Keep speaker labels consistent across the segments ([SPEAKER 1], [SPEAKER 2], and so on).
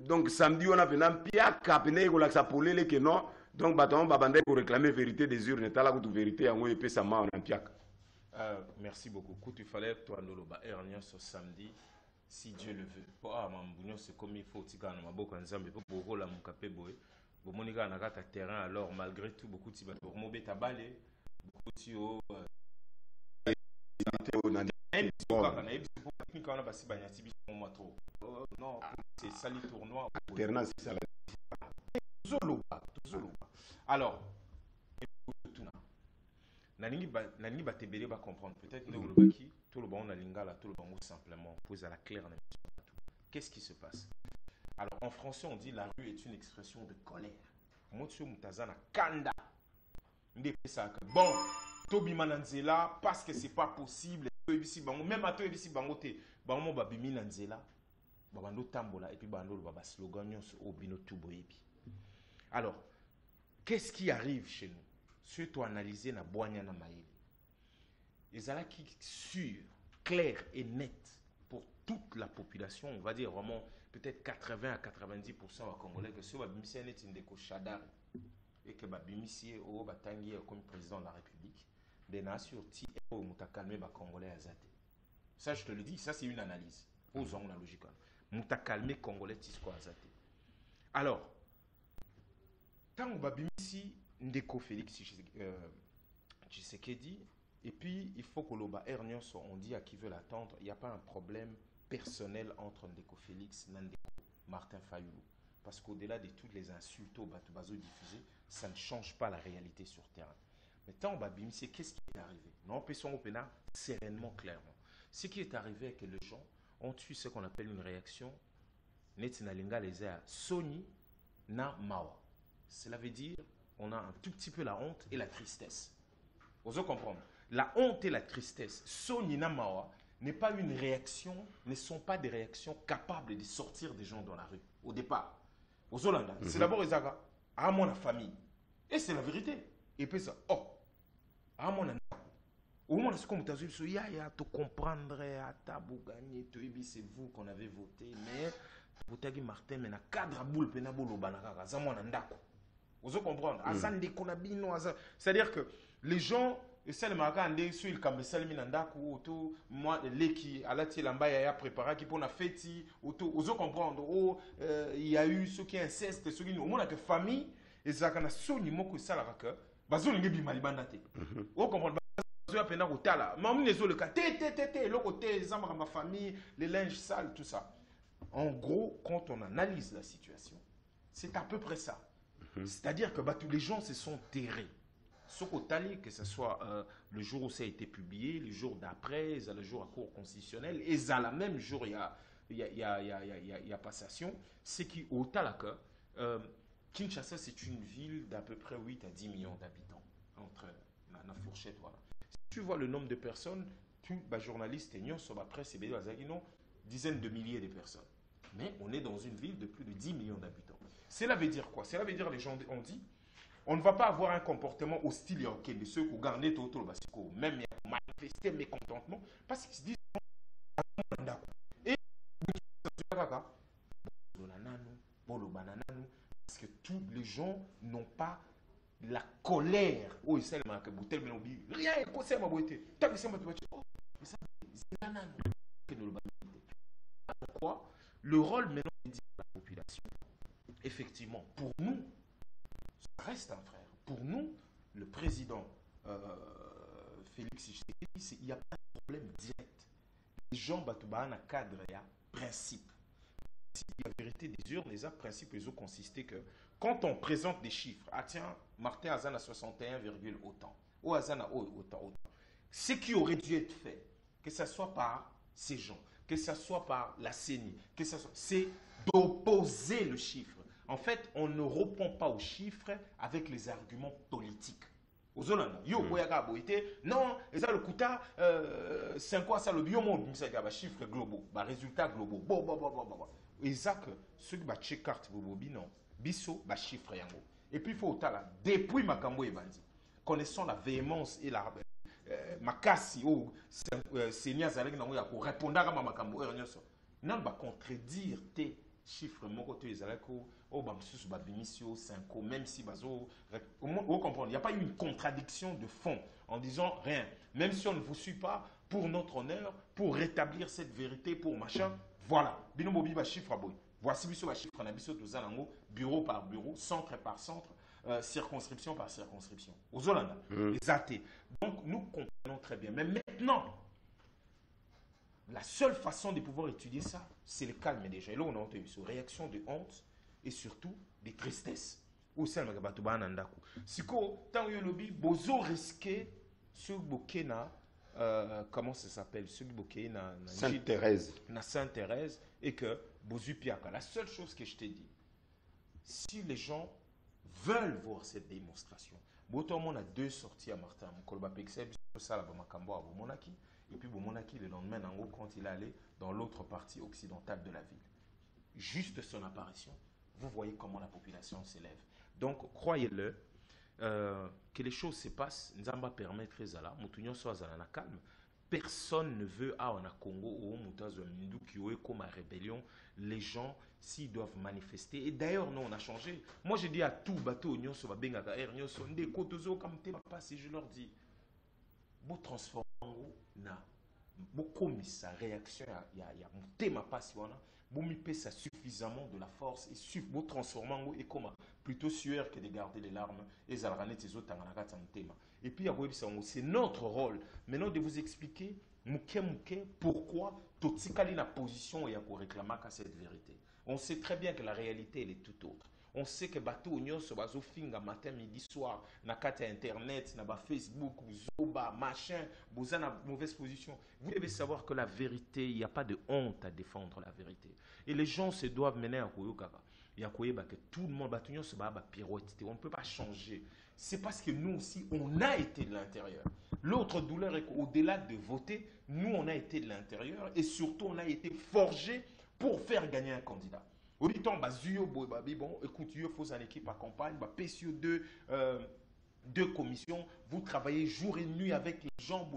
[SPEAKER 1] donc samedi on a venu piaka pene ko la sa polele que non donc baton babande pour réclamer vérité des urnes tala ko vérité yango et pesa ma on piaka.
[SPEAKER 2] Merci beaucoup. Écoute, il fallait toi nous le dernier ce samedi si Dieu le veut. Pour Mambunyo c'est comme il faut tigana maboko nzambe pour boro la mukape boy. Bo monika na kata terrain alors malgré tout beaucoup de bato mobeta balé beaucoup tio non, c'est sali tournoi. Alors, Naningi Batebele va comprendre. Peut-être que tout le monde a lingala, tout le monde simplement pose à la claire. Qu'est-ce qui se passe? Alors, en français, on dit la rue est une expression de colère. Motio Mutazana Kanda. Bon, Tobi Mananzela, parce que c'est pas possible. Même à toi, ici, Bangote, Bango Babimi Nanzela, Babando Tambola, et puis Bando Baba slogan, Obino Tuboyebi. Alors, qu'est-ce qui arrive chez nous? Surtout analyser na boigna na maïli. Les ala qui sûr, clair et net pour toute la population, on va dire vraiment peut-être 80 à 90% à Congolais que ce Babimisi est une déco chadar et que Babimisi au Batangi comme président de la République, ben assure ti au mutakalme ba Congolais azate. Ça je te le dis, ça c'est une analyse. Posons la logique. Mutakalme Congolais tisko azate. Alors, tant Babimisi Ndeko Félix Tshisekedi, et puis il faut que l'Oba Ernios, on dit à qui veut l'attendre, il n'y a pas un problème personnel entre Ndeko Félix et Ndeko Martin Fayoulou. Parce qu'au-delà de toutes les insultes au Batubazo diffusées, ça ne change pas la réalité sur terrain. Mais tant Babimisi, qu'est-ce qui est arrivé? Non, passons au pénal sereinement, clairement. Ce qui est arrivé est que les gens ont eu ce qu'on appelle une réaction Netinalinga les a Soni na Mawa. Cela veut dire on a un tout petit peu la honte et la tristesse. Vous allez comprendre. La honte et la tristesse, Soni na Mawa, n'est pas une réaction, ne sont pas des réactions capables de sortir des gens dans la rue. Au départ. Aux Hollandais, c'est d'abord Ezaga, à mon famille. Et c'est la vérité. Et puis ça, oh, à mon au moins, c'est comme tu as dit, il y a tout comprendre, à tabou gagner, c'est vous qu'on avez voté, mais vous avez Martin, mais na cadre boule, penabolo, banaka, ça mon andako. Vous comprenez? C'est-à-dire que les gens, c'est le matin, sur le camp, c'est le minandaku, moi, les qui, à la tienne, il y a préparé, qui pour la fête, vous comprendre, il y a eu ceux qui incestent, ceux qui, au moins, la famille, et ça, quand on a sonné, moi, que ça, la raqueur, bazo, il y a bien malibandate. Vous comprenez? Bazo, il y a bien maman, les autres, le côté, les amis, ma famille, les linges sales, tout ça. En gros, quand on analyse la situation, c'est à peu près ça. C'est-à-dire que tous les gens se sont terrés. Ce qu'au que ce soit le jour où ça a été publié, le jour d'après, le jour à cour constitutionnelle, et à la même jour, il y a passation, c'est qu'au Talaka, Kinshasa, c'est une ville d'à peu près 8 à 10 millions d'habitants, entre la fourchette. Voilà. Si tu vois le nombre de personnes, tous les journalistes et sur la presse, c'est dizaines de milliers de personnes. Mais on est dans une ville de plus de 10 millions d'habitants. Cela veut dire quoi? Cela veut dire, les gens ont dit, on ne va pas avoir un comportement hostile de ceux qui ont gardé tout le basico, même manifester mécontentement, parce qu'ils se disent, et parce que tous les gens n'ont pas la colère. Oh, c'est le manque de rien, c'est ma beauté. Pourquoi? Le rôle maintenant de la population, effectivement, pour nous, ça reste un frère. Pour nous, le président Félix Tshisekedi, il n'y a pas de problème direct. Les gens batouba un cadre et un principe. La vérité des urnes, les principes, ils ont consisté que quand on présente des chiffres, ah tiens, Martin Hazan a 61, autant, ou Hazan a autant. Ce qui aurait dû être fait, que ce soit par ces gens, que ce soit par la CENI, que ce soit, c'est d'opposer le chiffre. En fait, on ne répond pas aux chiffres avec les arguments politiques. Aux Hollandais, non, et ça le coûta, c'est quoi ça le biomonde, c'est un chiffre globaux, résultats globaux. Et ça que ceux qui check carte non, biso chiffre yango. Et puis il faut là, depuis Makambo et Bandi, connaissant la véhémence et la makasi ou Seigneur Zalek nango ya ko répondre à Makambo et rien ça. Non ba contredire té chiffre moko to ezalako o ba msusu ba bimisio 5 même si bazo vous comprenez, il n'y a pas eu une contradiction de fond en disant rien, même si on ne vous suit pas pour notre honneur, pour rétablir cette vérité, pour machin, voilà. Bino bobi ba chiffre boy. Voici biso ba chiffre na biso to zalango bureau par bureau, centre par centre, circonscription par circonscription. Aux Hollanda, les athées. Donc nous comprenons très bien. Mais maintenant, la seule façon de pouvoir étudier ça, c'est le calme déjà. Et là, on a entendu sur réaction de honte et surtout des tristesses. Ou ça, si tant que lobby, bozo risqué sur Bokena, comment ça s'appelle, sur Bokena,
[SPEAKER 1] Sainte-Thérèse.
[SPEAKER 2] Na Sainte-Thérèse, et que bozu piaka. La seule chose que je t'ai dit, si les gens veulent voir cette démonstration, on a deux sorties à Martin. Et puis Monaki le lendemain, quand il allait dans l'autre partie occidentale de la ville. Juste son apparition, vous voyez comment la population s'élève. Donc, croyez-le, que les choses se passent, nous allons permettre à Moutounion soit à calme. Personne ne veut à Congo ou qui est comme à rébellion. Les gens, s'ils doivent manifester. Et d'ailleurs, nous, on a changé. Moi, je dis à tout bateau, nous sommes à air, nous sommes des côtes comme t'es pas si je leur dis, vous transformez na beaucoup mis sa réaction il y a mon thème pas si on a vous mis ça suffisamment de la force et vous transformant et comment plutôt sueur que de garder les larmes et zalranet les autres thème. Et puis c'est notre rôle maintenant de vous expliquer pourquoi totikali na position et pour réclamer cette vérité. On sait très bien que la réalité elle est tout autre. On sait que bateau union se baso finga matin midi soir na carte internet na ba Facebook zoba machin vous en mauvaise position. Vous devez savoir que la vérité, il n'y a pas de honte à défendre la vérité. Et les gens se doivent mener à koyokaka. Il y a que tout le monde bateau union se ba pirouette. On ne peut pas changer. C'est parce que nous aussi on a été de l'intérieur. L'autre douleur est qu'au-delà de voter, nous on a été de l'intérieur et surtout on a été forgé pour faire gagner un candidat. Au temps, bon, écoute, il faut une équipe à campagne, PCO 2 commissions, vous travaillez jour et nuit avec les gens,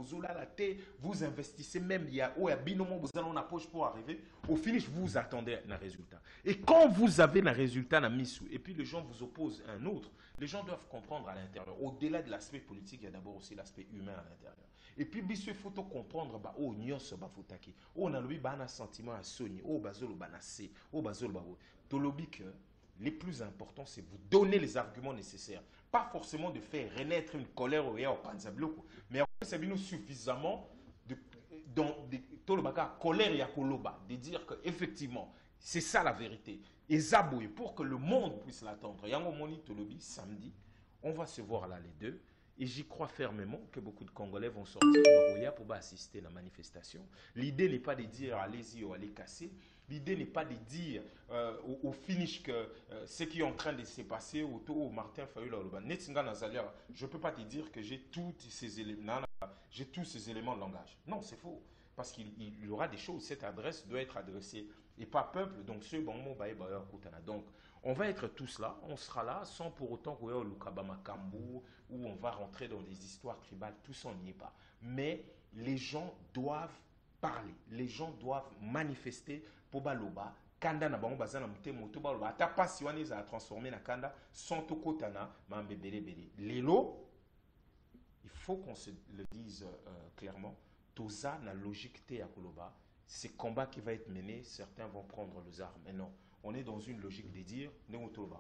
[SPEAKER 2] vous investissez même, il y a binomo, vous allez en approche pour arriver. Au finish, vous attendez un résultat. Et quand vous avez un résultat, et puis les gens vous opposent un autre, les gens doivent comprendre à l'intérieur. Au-delà de l'aspect politique, il y a d'abord aussi l'aspect humain à l'intérieur. Et puis, il faut comprendre, oh, nyonso ba futaki. Oh, na lobi ba na sentiment à soni. Oh, bazolo ba na se. Oh, bazolo ba. To lobi que les plus importants, c'est vous donner les arguments nécessaires. Pas forcément de faire renaître une colère au panzabloko, mais c'est bien suffisamment de colère et koloba, de dire qu'effectivement, c'est ça la vérité. Et zaboué, pour que le monde puisse l'attendre. Yango moni to lobi samedi, on va se voir là les deux. Et j'y crois fermement que beaucoup de Congolais vont sortir pour assister à la manifestation. L'idée n'est pas de dire allez-y ou allez casser. L'idée n'est pas de dire au finish que ce qui est en train de se passer autour de Martin Fayulu. Je ne peux pas te dire que j'ai tous ces éléments de langage. Non, c'est faux. Parce qu'il y aura des choses. Cette adresse doit être adressée. Et pas peuple, donc ce bon mot, donc on va être tous là, on sera là sans pour autant qu'on ait au Lukabama Kambu où on va rentrer dans des histoires tribales, tout ça on n'y est pas. Mais les gens doivent parler, les gens doivent manifester pour baloba. Kanda na bango bazana mute moto baloba. Ata pas si on est à transformer na kanda sans to kotana mambe bele bele. Lelo, il faut qu'on se le dise clairement. Toza na logique te ya koloba. Ces combats qui vont être menés, certains vont prendre les armes. Mais non, on est dans une logique de dire,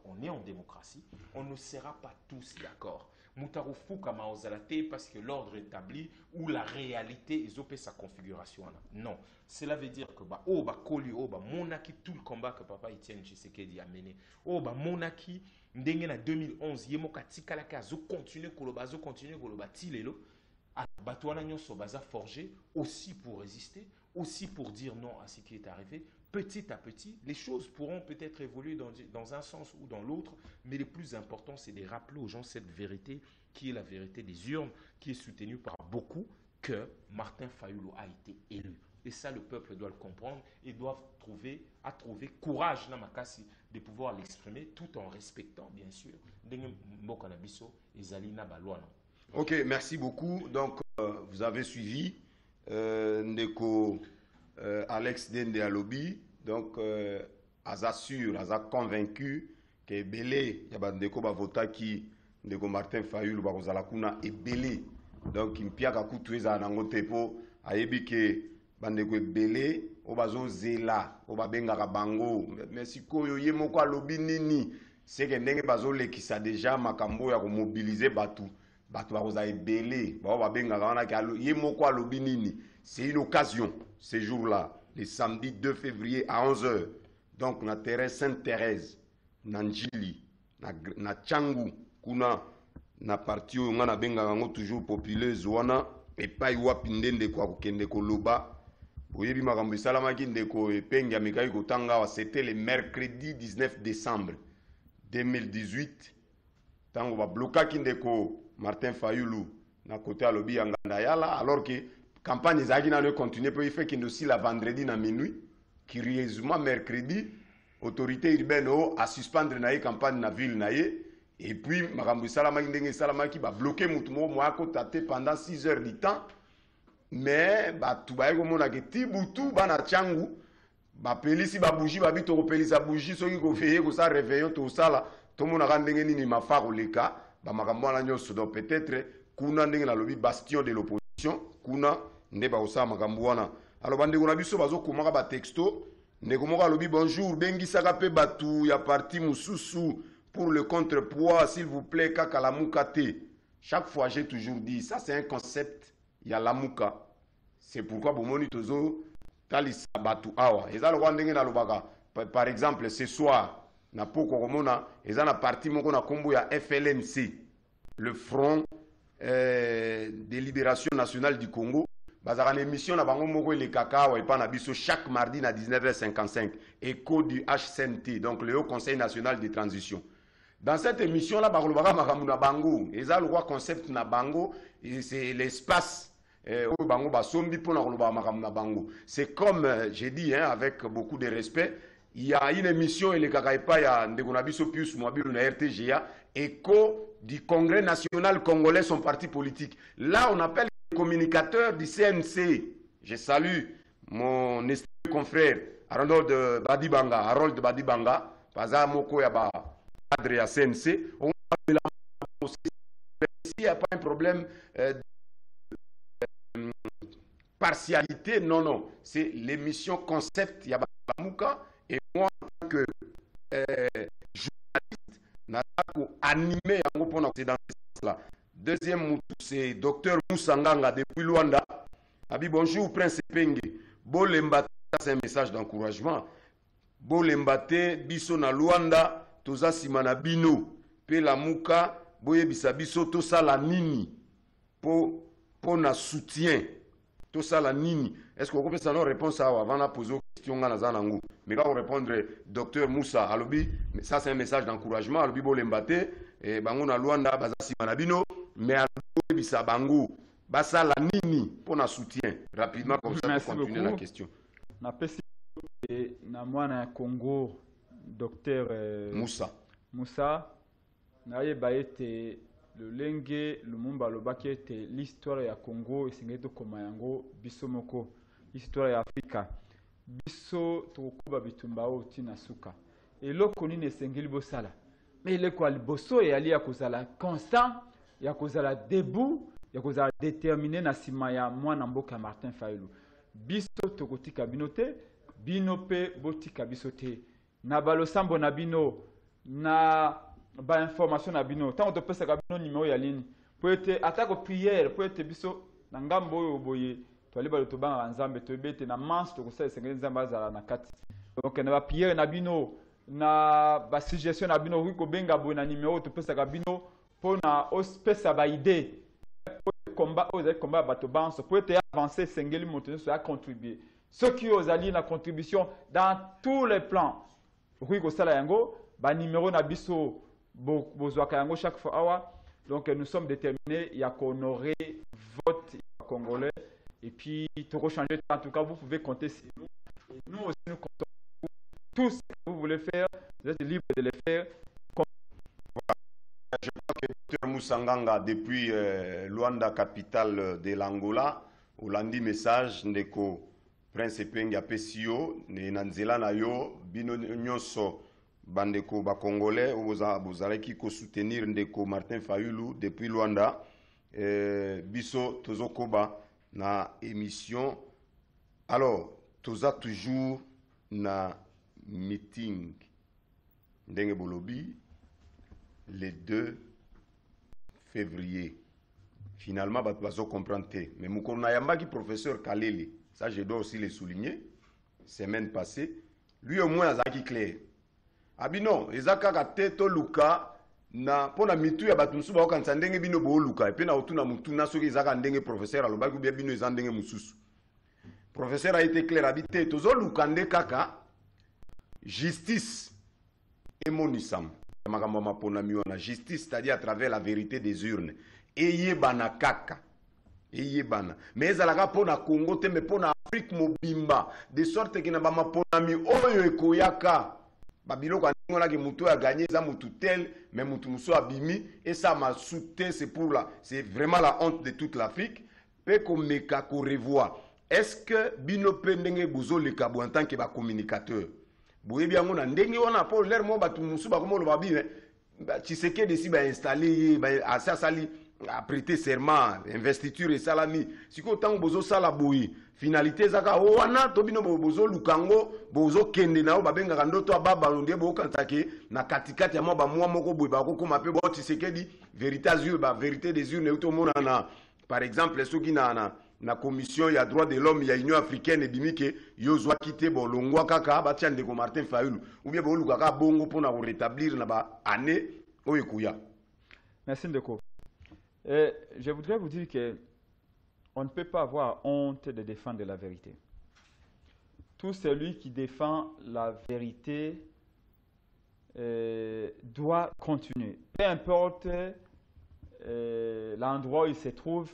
[SPEAKER 2] on est en démocratie, on ne sera pas tous d'accord. Moutaroufou kama ozalate parce que l'ordre est établi ou la réalité est sa configuration. Non, cela veut dire que monaki tout le combat que papa Etienne Tshisekedi a mené. Monaki ndenge na 2011 yemoka tikalaka zo continuer koloba tilelo. Batouana nyonso baza forgé aussi pour résister, aussi pour dire non à ce qui est arrivé. Petit à petit, les choses pourront peut-être évoluer dans un sens ou dans l'autre, mais le plus important, c'est de rappeler aux gens cette vérité, qui est la vérité des urnes, qui est soutenue par beaucoup, que Martin Fayulu a été élu. Et ça, le peuple doit le comprendre et doit trouver courage de pouvoir l'exprimer, tout en respectant, bien sûr,
[SPEAKER 1] Ok, merci beaucoup. Donc, vous avez suivi Ndeko Alex Dende Alobi. Donc, aza sûr, aza convaincu que ebele ya bandeko bavotaki ndeko Martin Fayulu bakozala kuna ebele. Donc mpiaka kutu ezala nango te po ayebi ke bandeko ebele o bazozela o babengaka bango mais sikoyo ye moko alobi nini seke ndenge bazolekisa deja makambo ya komobilize bato bakozala ebele bao babengaka wana ke ye moko alobi nini. C'est une occasion ce jour-là, le samedi 2 février à 11h. Donc na terrain Sainte-Thérèse na Njili na Tchangu kuna na parti oyo nga na bengaka yango toujours populeuse wana epai wapi nde ndeko akokende koloba oyebi makambo esalamaki ndeko epengi amikaki kotanga awa. C'était le mercredi 19 décembre 2018 ntango bablokaki ndeko Martin Fayulu na kote alobi ya nganda yala, alors que campagne ezalaki nano continue mpo ife kende aussi la vendredi na minuit curieusement mercredi autorité urbaine o a suspendre na ye campagne na ville na ye. Et puis makambo esalamaki ndenge esalamaki babloke mutu moko moya kota te pendant 6 heures du temps. Mais bato baye komona ke ti butu bana Tchangu bapelisi babugi babi tokopelisa bugi soki kofeye kosala réveillon tosala tomonaka ndenge nini mafa koleka bamakambo wana nyonso. Donc peut-être kuna ndenge nalobi bastion de l'opposition kuna nde bakosala makambo wana. Alors bandeko na biso bazokomaka batexto ndeko moko alobi bonjour bengisaka mpe bato ya parti mosusu pour le contrepoids s'il vous plaît kaka lamuka te. Chaque fois j'ai toujours dit ça c'est un concept ya lamuka. C'est pourquoi bomoni tozo talisa batu awa eza lokwa ndenge nalobaka. Par exemple ce soir na poko komona eza na parti moko na kombo ya FLNC, le Front de Libération Nationale du Congo. Bazaka na émission na bango moko elekaka awa epa na biso chaque mardi na 19h55 écho du HCNT, donc le Haut Conseil National de Transition. Dans cette émission là bakolobaka makambo na bango eza lokwa concept na bango, c'est l'espace bango basombi pona koloba makambo na bango. C'est comme j'ai dit avec beaucoup de respect, il y a une émission elekaka epa ya ndeko na biso Pius Mwabilu na RTGA, écho du Congrès national congolais, son parti politique. Là on appelle les communicateurs du CNC. Je salue mon estimé confrère Harold Badibanga, paza moko ya ba cadre ya CNC. Il n'y a pas un problème de partialité, non, c'est l'émission concept Yabamuka, et moi en tant que journaliste, n'a pas animé dans ce sens-là. Deuxième, c'est Dr Moussa Nganga depuis Luanda. Abi bonjour Prince Penge. Bolembate, c'est un message d'encouragement. Bolembate, biso na Luanda, toza simana bino, pe la muka, boye bisa biso tosa la nini, po na soutien, tosa la nini. Est-ce qu'on peut savoir réponse à avant de poser aux questions à Nazanango? Mais là on répondre Dr Moussa Alobi, ça c'est un message d'encouragement. Alobi bolembate, et bango na Luanda, baza simana bino. Mais à bisa bango basa la nini pour na soutien rapidement comme ça pour continuer la question.
[SPEAKER 3] Na pesi na mwana Congo docteur Moussa na yeba ete le lenge lumumba lobaki ete l'histoire ya Congo esengeli koma yango biso moko histoire ya Afrika biso tokoba bitumba otina suka eloko nini esengeli bosala mais eleko liboso eyali ya kozala constant ya kozala debout ya kozala déterminé na sima ya mwana mboka Martin Fayulu. Biso tokotika bino te, bino pe botika biso te. Na balosambo na bino, na ba information na bino. Tant to pesa ka bino numéro ya ligne. Po ete atako prière, po ete biso na ngambo oyo boye to ali baloto banga nzambe to bete na manche to kosala sengeli nzambe azala na kati. Donc na ba prière na bino, na ba suggestion na bino ko benga bo na numéro to pesa ka bino pour na ospesa ba idée combat aux combat bato banso pour être avancé sengeli monter sur à contribuer ceux qui ont allié la contribution dans tous les plans oui ko sala yango ba numéro na biso bozwaka yango chaque fois awa. Donc nous sommes déterminés il y a qu'honorer vote congolais et puis tout changer. En tout cas vous pouvez compter sur nous et nous aussi nous comptons tout ce que vous voulez faire, vous êtes libre de le faire.
[SPEAKER 1] Je crois que Dr Moussa Nganga depuis Luanda, capitale de l'Angola, Olandi message ndeko Prince Penge apesio ne nanzela na yo bino nyonso bandeko ba congolais bozalaki ko soutenir ndeko Martin Fayulu depuis Luanda. Biso tozokoba na émission. Alors toza toujours na meeting ndenge bolobi le 2 février. Finalement bazo comprendre te, mais mukona yambaki professeur Kaleli, ça je dois aussi le souligner, semaine passée, lui au moins azaki clair. Abino ezaka kate to luka na pona mitu ya batumsu ba okanisa ndenge bino bo luka, et puis na otuna mutu na soki ezaka ndenge professeur alobaki bien bino ezandenge mususu. Professeur a été clair, habité tozo luka nde kaka justice et monisam. Makambo mapona miona justice, c'est-à-dire à travers la vérité des urnes. Eyebana kaka. Eyebana. Mais ezalaka pona Congo te me pona Afrique mobimba de sorte que na ba mapona mi oyo ekoyaka. Babiloko ngona ke mutu a gagné za mutu tel mais mutu muso abimi et ça m'a soutenu, c'est vraiment la honte de toute l'Afrique. Pe ko meka ko revoir. Est-ce que bino pendenge bozo le kabo en tant que ba communicateur? Boye bien ngona ndenge wana po l'air mo batu musu ba komo lo babi Tshisekedi si ba installer ba asa sali a prêté serment investiture et salami siko tango bozo sala boyi finalité zaka wana to bino bozo lukango bozo kende nao babenga ndoto ababa ndie bo kantake na katikati ya mwa moko boyi ba kokoma pe bo Tshisekedi vérité des urnes uto mona na par exemple ceux qui na commission ya droit de l'homme ya Union africaine et bimike yozwa kité bon longwa kaka ba tiande ko Martin Fayulu ou bien bo lukaka bongo pona ko rétablir na ba année oyekuya.
[SPEAKER 3] Merci Ndeko. Je voudrais vous dire que on ne peut pas avoir honte de défendre la vérité. Tout celui qui défend la vérité doit continuer. Peu importe l'endroit où il se trouve,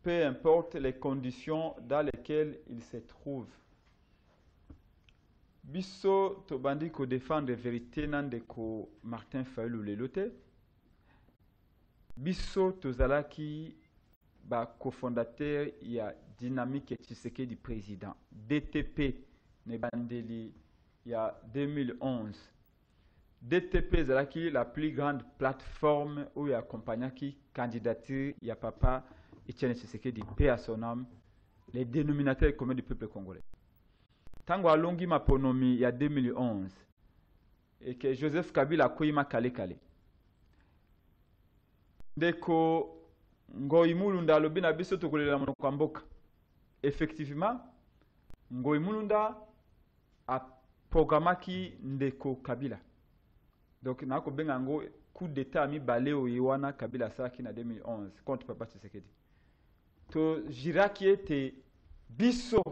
[SPEAKER 3] peu importe les conditions dans lesquelles il se trouve. Biso to bandi ko défendre la vérité nandeko Martin Fayulu lelote. Biso tozalaki ba cofondateur ya Dynamique Tshisekedi président DTP ne bandeli ya 2011. DTP zalaki la plus grande plateforme où il accompagnaki candidature ya papa Etienne Tshisekedi paix à son âme, les dénominateurs communs du peuple congolais. Tango alongi maponomi ya 2011 et que Joseph Kabila koyima kale kale. Ndeko Ngoi Mulunda alobi na biso tokolela monoko ya mboka. Effectivement, Ngoi Mulunda a programmaki ndeko Kabila. Donc nako benga ngo coup d'état mi baleo yiwana Kabila salaki na 2011 contre papa Tshisekedi. To jiraki ete biso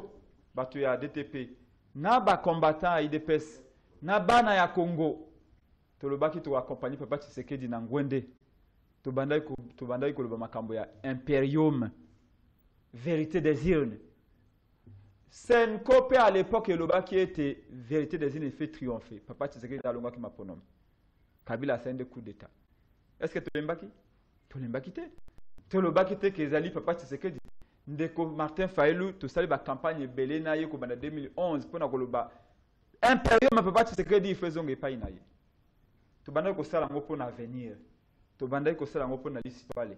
[SPEAKER 3] bato ya DTP na ba combattant IDPS na bana ya Congo to lobaki to accompagner papa Tshisekedi na ngwende to bandai ko loba makambo ya imperium vérité des urnes. Senkope à l'époque lobaki ete vérité des urnes fait triompher papa Tshisekedi alonga ki maponom Kabila sende coup d'état. Est-ce que to lembaki te to lobaki te kezali papa Tshisekedi ndeko Martin Fayulu to sali ba campagne belé na ye ko bana 2011 pona ko loba impérium papa Tshisekedi faisons epai na ye to banda ko sala ngo pona avenir to banda ko sala ngo pona lisipale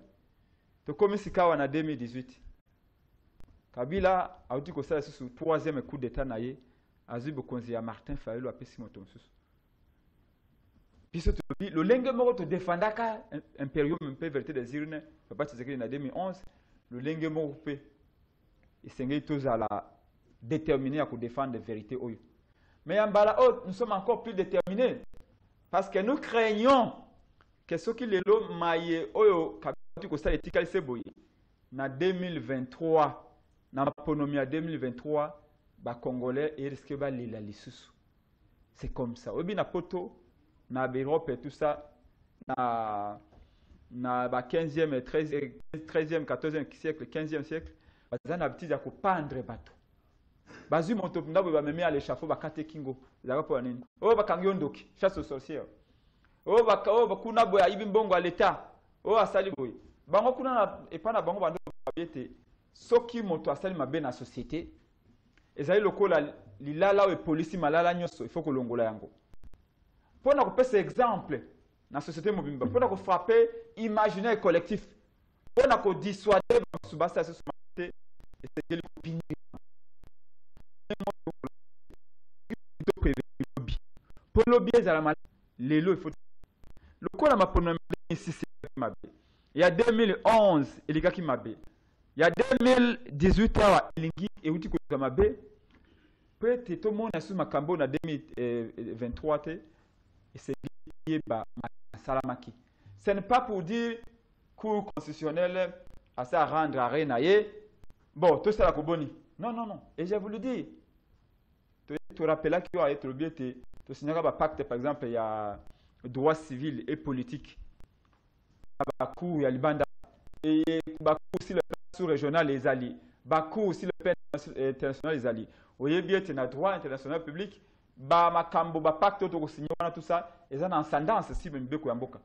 [SPEAKER 3] to komisi kawa na 2018 Kabila auti ko sala susu troisième coup d'état na ye azubo konzi ya Martin Fayulu apesi moto susu Piso to le lenge moko to defendaka impérium mpe vérité des urnes papa Tshisekedi na 2011 le lenge moko pe esengeli tozala déterminé à défendre la vérité oyo. Mais en bala nous sommes encore plus déterminés parce que nous craignons que ce qui les lo maye oyo kabati ko sa etikali seboye na 2023 na maponomi à 2023 ba congolais et risque ba lila lisusu. C'est comme ça. Obi na poto na Europe et tout ça na ba 15e 13e 14e siècle 15e siècle bazana habitude ya ko pendre bato bazu moto ndabo ba meme à l'échafaud ba kate kingo zaka po nini o ba kangi ondoki chasse aux sorcières o ba kuna boya ibi mbongo à l'état o asali boy bango kuna na epana bango bando biete soki moto asali mabe na société ezali lokola lilala ou police malala nyoso il faut que longola yango pour na ko exemple na société mobimba pour na ko frapper imaginaire collectif pour na ko dissuader subasa ce société et c'est quel opinion pour lobby za la lelo il faut le ko la mapono ici c'est mabe il y a 2011 il y a qui mabe il y a 2018 awa lingi et uti ko mabe peut-être tout le monde a sous ma cambo na 2023 et c'est ba salamaki ce n'est pas pour dire cour constitutionnel à ça rendre à renaye bon tout ça la koboni non et je vous le dis tu rappelles qu'il y a être bien tu signeras un pacte par exemple il y a droit civil et politique Bakou il y a Libanda et Bakou aussi le sous-régional les alliés Bakou aussi le plan international les alliés voyez bien tu as droit international public ba makambo ba pacte to signer tout ça et ça en ascendance si même beko yamboka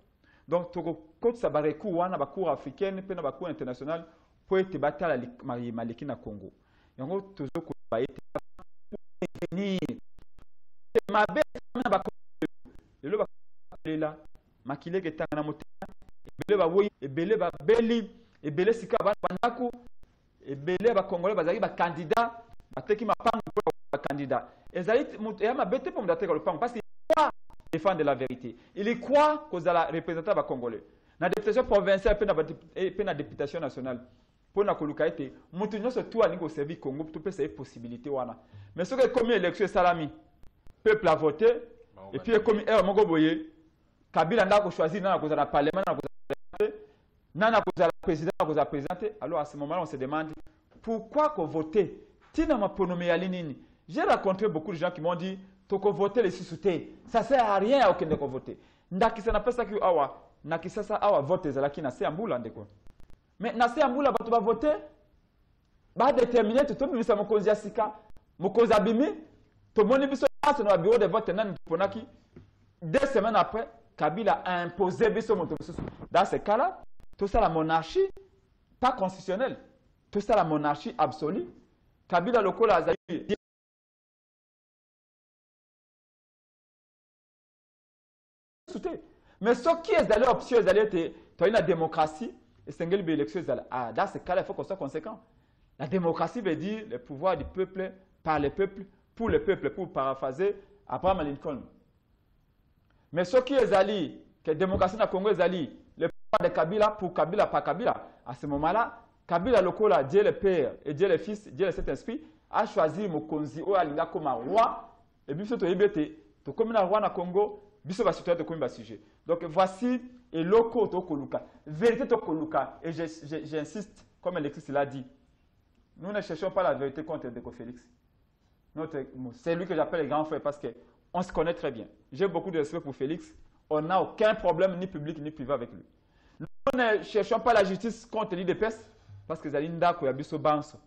[SPEAKER 3] donc to ko ça ba recours wana ba cour africaine pe na ba cour international pour être batala maliki na Congo yango tozo ko ba été venir ma be na ba le ba là makile ke tanga na motema ebele ba woyi ebele ba beli ebele sika ba bandako ebele ba congolais bazali ba candidat bateki mapango ba candidat ezali ya mabete pour m'dateka le pango parce qu'il croit défendre la vérité il croit que za la représenter ba congolais na députation provinciale pe na députation nationale pour na koluka ete mutu nyonso tu alingo servir Congo tout peut c'est possibilité wana mais ce que comme élection salami peuple a voté et puis comme moko boye Kabila n'a pas choisi na ko za na parlement na ko na ko za président na ko za présenté alors à ce moment-là on se demande pourquoi qu'on voter tina maponomé ya linini j'ai rencontré beaucoup de gens qui m'ont dit toko voter les sous-soutés ça sert à rien aucun de voter ndakisa na pesa ki awa na kisasa awa vote zalaki na se ambula ndeko mais na se ambula bato ba voter ba déterminer tout misa mokonzi ya sika mokonzi abimi to moni biso passe no bureau de vote nan ponaki 2 semaines après Kabila a imposé biso moto dans ce cas-là tout ça la monarchie pas constitutionnelle tout ça la monarchie absolue Kabila lokola azali mais ce qui est d'aller option est d'aller tu as une démocratie et c'est une élection dans ce cas-là il faut qu'on soit conséquent la démocratie veut dire le pouvoir du peuple par le peuple pour paraphraser Abraham Lincoln mais ce qui est d'aller que la démocratie na Congo est d'aller le pouvoir de Kabila pour Kabila par Kabila à ce moment-là Kabila lokola Dieu le Père et Dieu le Fils Dieu le Saint-Esprit a choisi Mokonzi o alinga comme roi et puis surtout yebete to comme na roi na Congo biso ba citoyen to comme ba sujet donc voici et loko to koluka vérité to koluka et j'insiste comme Alexis l'a dit nous ne cherchons pas la vérité contre Ndeko Félix c'est lui que j'appelle le grand frère parce que on se connaît très bien j'ai beaucoup de respect pour Félix on n'a aucun problème ni public ni privé avec lui nous ne cherchons pas la justice contre l'IDPS parce que Zalinda Koyabiso Banso.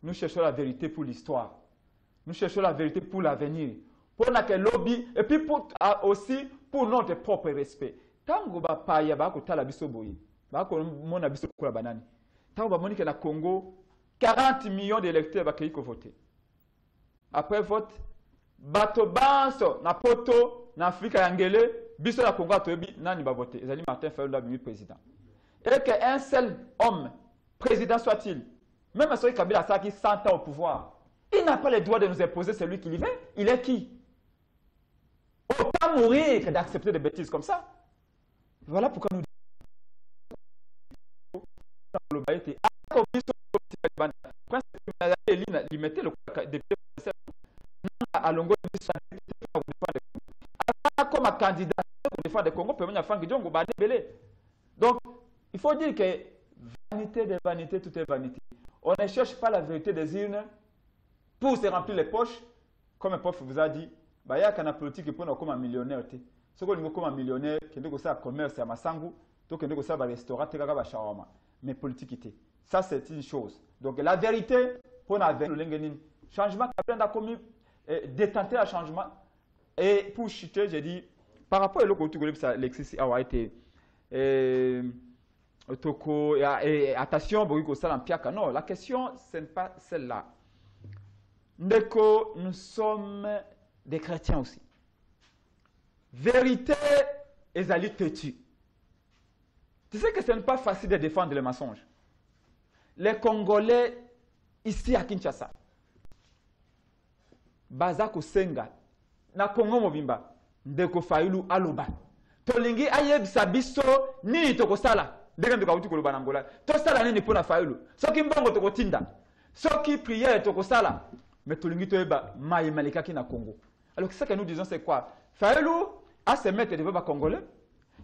[SPEAKER 3] Nous cherchons la vérité pour l'histoire. Nous cherchons la vérité pour l'avenir. Pour notre lobby et puis aussi pour notre propre respect. Tango ba paya ba ko tala biso boyi. Ba ko mona biso ko la banane. Tango ba moni que na Congo 40 millions d'électeurs ba ko voter. Après vote bato banso na poto na Afrika yangele biso na Congo atobi nani ba voter. Ezali Martin Fayulu la président. Et qu'un seul homme, président soit-il, même si Kabila a 100 ans au pouvoir, il n'a pas le droit de nous imposer celui qu'il veut. Il est qui? Autant mourir que d'accepter des bêtises comme ça. Voilà pourquoi nous comme candidat pour défendre le Congo, donc, il faut dire que vanité de vanité, tout est vanité. On ne cherche pas la vérité des urnes pour se remplir les poches. Comme un prof vous a dit, il y a une politique pour nous comme un millionnaire. Ce qu'on dit comme un millionnaire, qui est un commerce à Massangu, qui est un restaurant, qui est un shawarma. Mais politique, ça c'est une chose. Donc la vérité, pour nous, changement, détenter le changement. Et pour chuter, j'ai dit, par rapport à l'autre côté, Alexis a été. Attention, non, la question, ce n'est pas celle-là. Ndeko, nous sommes des chrétiens aussi. Vérité et ali têtu. Tu sais que ce n'est pas facile de défendre les mensonges. Les Congolais, ici à Kinshasa, Bazako Senga, na Congo Mobimba, Ndeko Fayulu Aloba. Tolingi ayebisa biso nini tokosala. Ndenge ndokauti koloba na Angola. Tosala nini pona Fayulu. Soki mbongo tokotinda. Soki prière tokosala. Mais tolingi toyeba mai malikaki na Congo. Alors ce que nous disons c'est quoi? Fayulu à se mettre devant les Congolais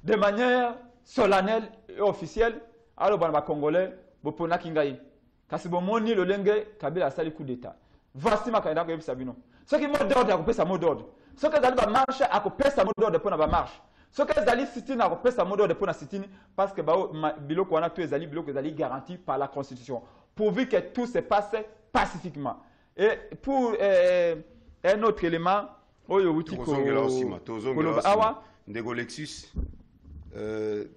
[SPEAKER 3] de manière solennelle et officielle. Alors les Congolais bopona kingai. Kasi bomoni le lenge Kabila sali coup d'état. Voici ma candidat ko sabino. Ce qui mot d'ordre a coupé sa mot d'ordre. Ce que zali ba marche a coupé sa mot d'ordre pour na marche. Ce que zali sitine a coupé sa mot d'ordre pour na sitine parce que ba biloko wana to ezali biloko ezali garanti par la constitution pourvu que tout se passe pacifiquement. Et pour un autre élément, oyo wuti ko
[SPEAKER 1] awa ndeko Lexus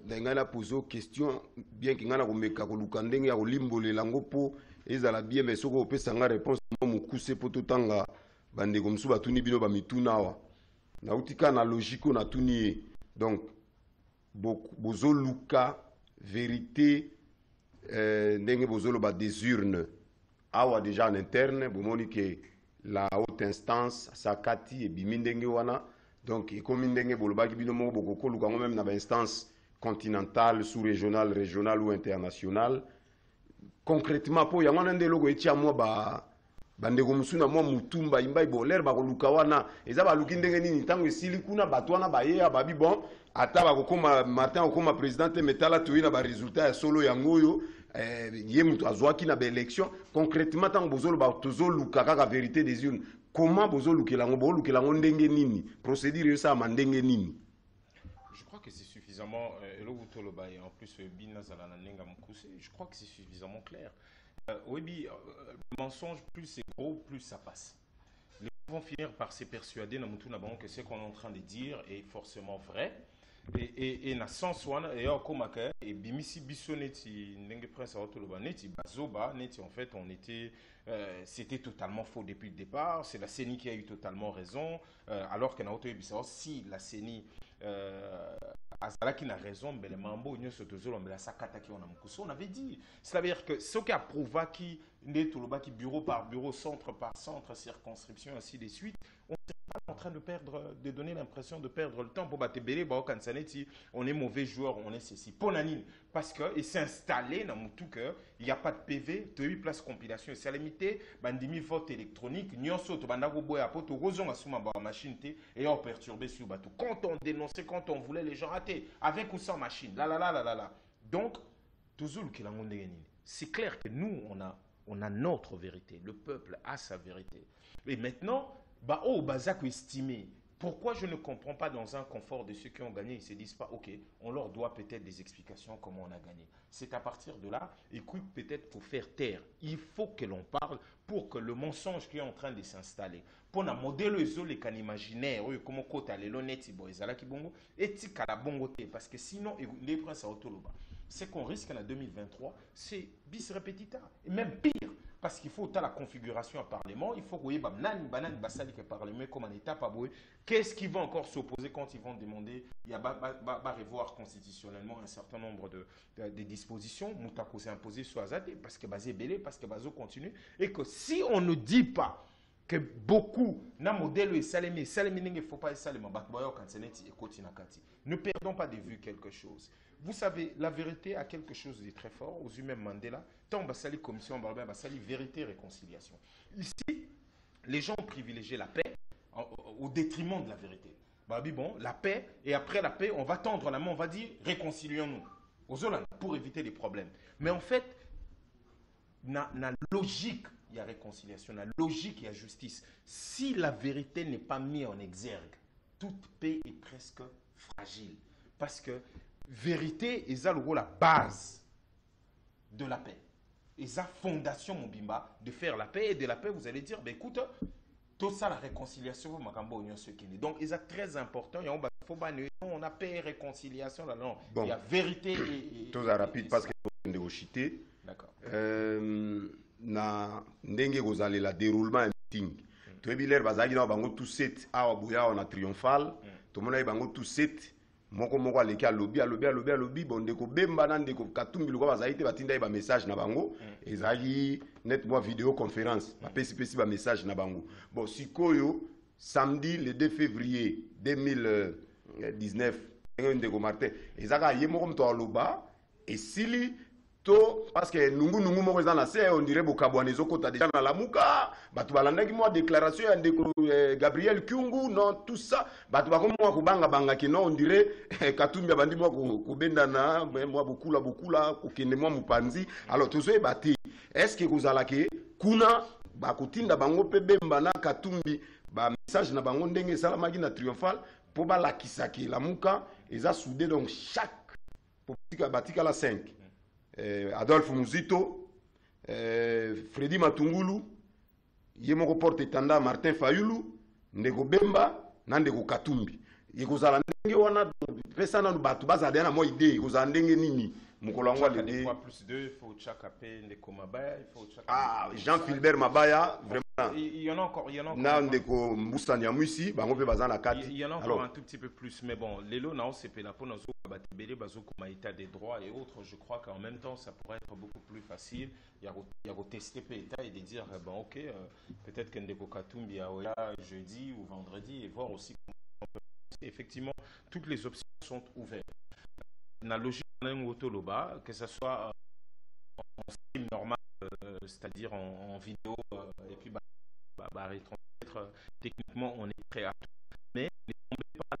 [SPEAKER 1] ndengana pozo question bien que ngana ko meka ko lukandenge ya kolimbolela ngopo ezala bien mais soko opesa nga réponse mo kuse poto tanga bandeko msu batuni bino ba mituna awa na utika na logique na tuni donc bozo luka vérité ndenge bozo lo ba des urnes awa déjà en interne bomoni que la haute instance sakati et bimindenge wana donc et comme ndenge bolobaki bino mo boko luka même na ba instance continentale sous-régionale régionale ou internationale concrètement po yango nande logo etia mo ba bandeko musuna mo mutumba imbai boler ba koluka wana eza ba luki ndenge nini tango esili kuna batwana ba ye babi bon ata ba kokoma Martin okoma président metala toyina ba résultat ya solo yango yo ye mutu azwaki na ba élection concrètement tango bozolo ba tozoluka kaka vérité des urnes comment bozolukela ngo bolukela ngo ndenge nini procédure yo sa mandenge nini?
[SPEAKER 2] Je crois que c'est suffisamment en plus je crois que c'est suffisamment clair. Oui, le mensonge, plus c'est gros, plus ça passe. Les gens vont finir par se persuader que ce qu'on est en train de dire est forcément vrai. Et na sens wana et comme et bimisi bisoneti ndenge prince autoloba neti bazoba neti en fait on était c'était totalement faux depuis le départ. C'est la CENI qui a eu totalement raison alors que na auto ebisa si la CENI Azala qui n'a raison, mais les mambo n'y sont toujours mais la sakata qui on avait dit. C'est-à-dire que ce qui a prouvé qui n'est tout le bas qui bureau par bureau, centre par centre, circonscription ainsi de suite, on n'est pas en train de donner l'impression de perdre le temps pour battre Bélé, on est mauvais joueur, on est ceci. Ponanine, parce que il s'est installé dans tout cœur, il n'y a pas de PV, de 8 places compilation, c'est limité, bandimi vote électronique, nyonso to bandago boya poto rozon asuma ba machine et on perturbé sur bateau. Quand on dénonçait, quand on voulait les gens rater, avec ou sans machine, là. Donc, toujours que c'est clair que nous on a notre vérité, le peuple a sa vérité. Et maintenant, Bazako estimé. Pourquoi je ne comprends pas dans un confort de ceux qui ont gagné, ils ne se disent pas, ok, on leur doit peut-être des explications comment on a gagné. C'est à partir de là, écoute, peut-être pour faire taire, il faut que l'on parle pour que le mensonge qui est en train de s'installer, pour un modèle les can imaginaire, comment kota les lonetti boys, et la bongoté, parce que sinon, les princes à Otoloba, ce qu'on risque en 2023, c'est bis repetita, et même pire. Parce qu'il faut la configuration à Parlement, il faut que le Parlement comme en étape à bouer. Qu'est-ce qui va encore s'opposer quand ils vont demander, il y a revoir constitutionnellement un certain nombre de dispositions, Moutako s'est imposé sur Azadé, parce que Bazé Belé, parce que Bazo continue, et que si on ne dit pas que beaucoup, na modèle et Salemé, il ne faut pas Salemé, ne perdons pas de vue quelque chose. Vous savez, la vérité a quelque chose de très fort. Aux humains Mandela, tant basali commission basali vérité et réconciliation. Ici, les gens ont privilégié la paix au détriment de la vérité. Bon, la paix, et après la paix, on va tendre la main, on va dire réconcilions-nous. Aux Hollandais, pour éviter les problèmes. Mais en fait, na logique, il y a réconciliation, la logique, il y a justice. Si la vérité n'est pas mise en exergue, toute paix est presque fragile. Parce que vérité est la base de la paix. Et sa fondation, mon bimba, de faire la paix. Et de la paix, vous allez dire, ben écoute, tout ça, la réconciliation, donc, c'est très important. On a paix et réconciliation. Là, non. Bon. Il y a vérité et
[SPEAKER 1] tout ça rapide parce que vous avez
[SPEAKER 2] d'accord.
[SPEAKER 1] Na ndenge vous allez la déroulement sitting toyebi lere bazalaki na bango tout set awa boya awa na triomphal tomonaki bango tout set moko aleki alobi bon ndeko Bemba na ndeko Katumbi luka bazalaki te batinda ye bamessage na bango ezalaki net mwa vidéoconférence bapesi bamessage na bango bon sikoyo samedi le 2 février 2019 ndeko Martin ezaka ye moko moto aloba esili to parce que nungu moko eza na se on dirait bokabwana ezokota déjà na lamuka bato balandaki mwa déclaration ya ndeko Gabriel Kyungu non tout ça bato bakomi mwa kobanga ki non on dirait Katumbi abandi mwa kobendana mwa bokula kokende mwa mopanzi alors tozoyeba te est-ce que kozalaki kuna bakotinda bango mpe Bemba na Katumbi bamessage na bango ndenge esalamaki na triomphal mpo balakisaki lamuka eza soudé donc chaque batikala 5 Adolphe Muzito, Freddy Matungulu, Yemoko Porte Tanda, Martin Fayulu, Ndeko Bemba, Nandeko Katumbi. Yekozala ndenge wana pesa na batu bazadena mo idée yekozala ndenge nini mukolangwa le
[SPEAKER 2] deux fois plus 2 il faut chakape Ndeko Mabaya il faut
[SPEAKER 1] chakape Jean-Philbert Mabaya vraiment
[SPEAKER 2] il y en a encore
[SPEAKER 1] na Ndeko Mbusa Nyamwisi bango pe bazana kati
[SPEAKER 2] il y en a encore un tout petit peu plus mais bon lelo na OCP la pour nazo batebele bazo comme état des droits et autres je crois qu'en même temps ça pourrait être beaucoup plus facile il y a tester l'état et de dire bon OK peut-être que Ndeko Katumbi a jeudi ou vendredi et voir aussi effectivement, toutes les options sont ouvertes. La logique Toloba, que ce soit en style normal, c'est-à-dire en vidéo, et puis retransmettre, techniquement, on est prêt à tout. Mais ne tombez pas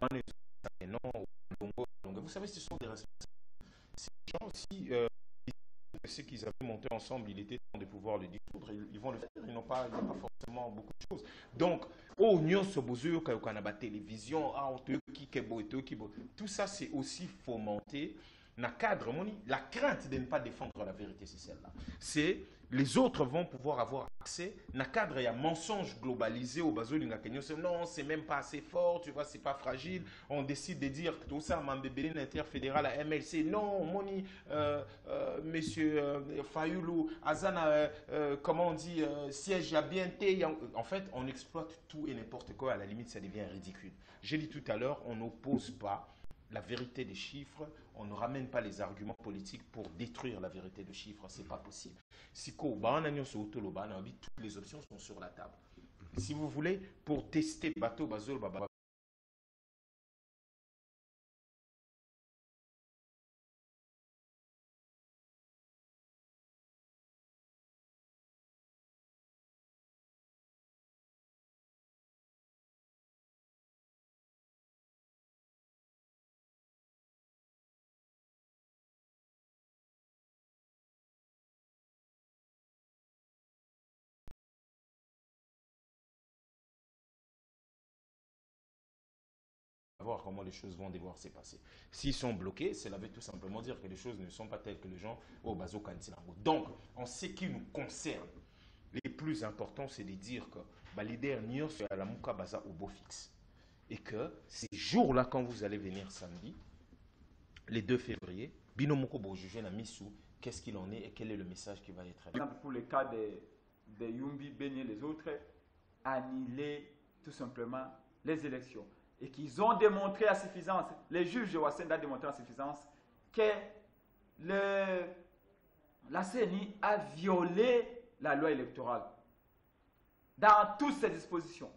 [SPEAKER 2] dans les non, vous savez, ce sont des responsables. Ces gens aussi, ceux qu'ils avaient monté ensemble, il était temps de pouvoir le dissoudre. Ils vont le faire, ils n'ont pas forcément beaucoup de choses. Donc, télévision, tout ça c'est aussi fomenter la cadre, la crainte de ne pas défendre la vérité, c'est celle-là. C'est les autres vont pouvoir avoir accès. Na cadre, il y a mensonge globalisé au bazo non, c'est même pas assez fort, tu vois, c'est pas fragile. On décide de dire que tout ça, Mambébélé interfédéral à MLC. Non, Moni, monsieur Fayoulou, Azana, comment on dit, siège à bien T. En fait, on exploite tout et n'importe quoi. À la limite, ça devient ridicule. J'ai dit tout à l'heure, on n'oppose pas la vérité des chiffres, on ne ramène pas les arguments politiques pour détruire la vérité des chiffres, c'est pas possible. Si toutes les options sont sur la table. Si vous voulez, pour tester bateau bazol baba voir comment les choses vont devoir se passer. S'ils sont bloqués, cela veut tout simplement dire que les choses ne sont pas telles que les gens au bazo kantilango. Donc, en ce qui nous concerne, les plus importants, c'est de dire que les derniers sont à la Mouka Baza au beau fixe. Et que ces jours-là, quand vous allez venir samedi, les 2 février, Binomoko va juger la Missou, qu'est-ce qu'il en est et quel est le message qui va être.
[SPEAKER 3] Pour le cas de Yumbi, Beignet, les autres, annuler tout simplement les élections. Et qu'ils ont démontré à suffisance, les juges de Wassenda ont démontré à suffisance que la CENI a violé la loi électorale dans toutes ses dispositions.